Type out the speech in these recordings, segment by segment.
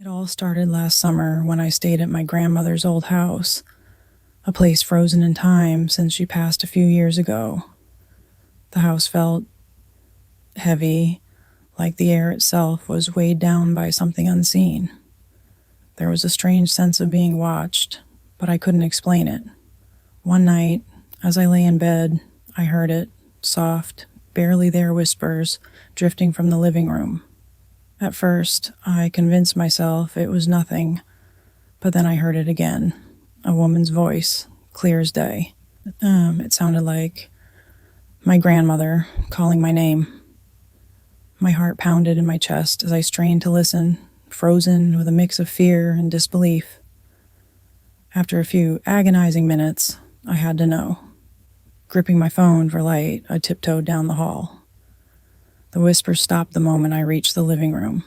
It all started last summer when I stayed at my grandmother's old house, a place frozen in time since she passed a few years ago. The house felt heavy, like the air itself was weighed down by something unseen. There was a strange sense of being watched, but I couldn't explain it. One night, as I lay in bed, I heard it, soft, barely there whispers, drifting from the living room. At first, I convinced myself it was nothing, but then I heard it again, a woman's voice, clear as day. It sounded like my grandmother calling my name. My heart pounded in my chest as I strained to listen, frozen with a mix of fear and disbelief. After a few agonizing minutes, I had to know. Gripping my phone for light, I tiptoed down the hall. The whisper stopped the moment I reached the living room.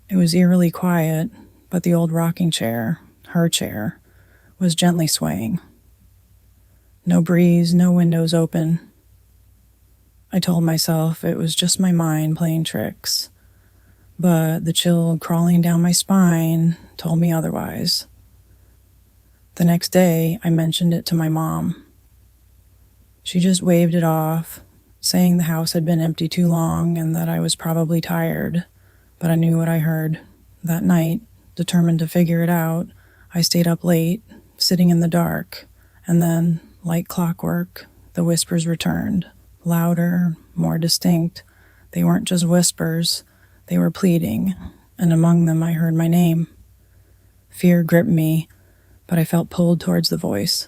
It was eerily quiet, but the old rocking chair, her chair, was gently swaying. No breeze, no windows open. I told myself it was just my mind playing tricks, but the chill crawling down my spine told me otherwise. The next day, I mentioned it to my mom. She just waved it off, saying the house had been empty too long and that I was probably tired, but I knew what I heard. That night, determined to figure it out, I stayed up late, sitting in the dark, and then, like clockwork, the whispers returned, louder, more distinct. They weren't just whispers, they were pleading, and among them I heard my name. Fear gripped me, but I felt pulled towards the voice.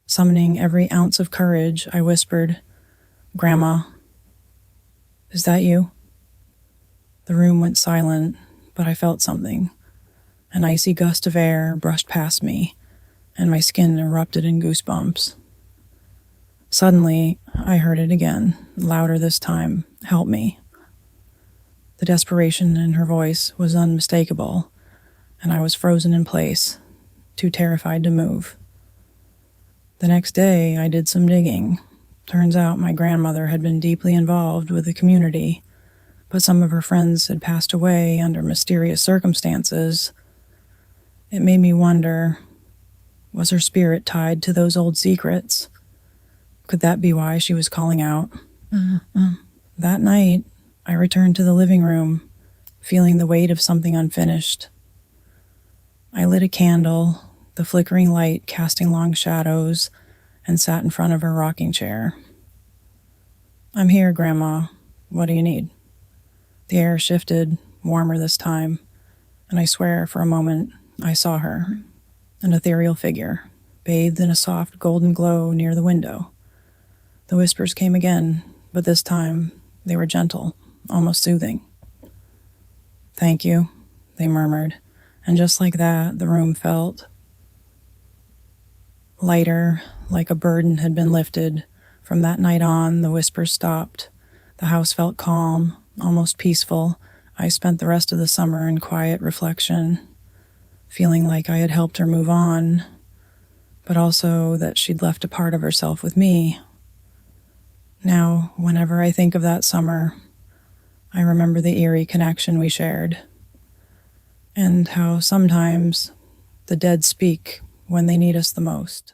Summoning every ounce of courage, I whispered, "Grandma, is that you?" The room went silent, but I felt something. An icy gust of air brushed past me, and my skin erupted in goosebumps. Suddenly, I heard it again, louder this time, "Help me." The desperation in her voice was unmistakable, and I was frozen in place, too terrified to move. The next day, I did some digging. Turns out my grandmother had been deeply involved with the community, but some of her friends had passed away under mysterious circumstances. It made me wonder, was her spirit tied to those old secrets? Could that be why she was calling out? That night, I returned to the living room, feeling the weight of something unfinished. I lit a candle, the flickering light casting long shadows, and sat in front of her rocking chair. "I'm here, Grandma. What do you need?" The air shifted, warmer this time, and I swear for a moment I saw her, an ethereal figure, bathed in a soft golden glow near the window. The whispers came again, but this time they were gentle, almost soothing. "Thank you," they murmured, and just like that, the room felt lighter, like a burden had been lifted. From that night on, the whispers stopped. The house felt calm, almost peaceful. I spent the rest of the summer in quiet reflection, feeling like I had helped her move on, but also that she'd left a part of herself with me. Now, whenever I think of that summer, I remember the eerie connection we shared, and how sometimes the dead speak when they need us the most.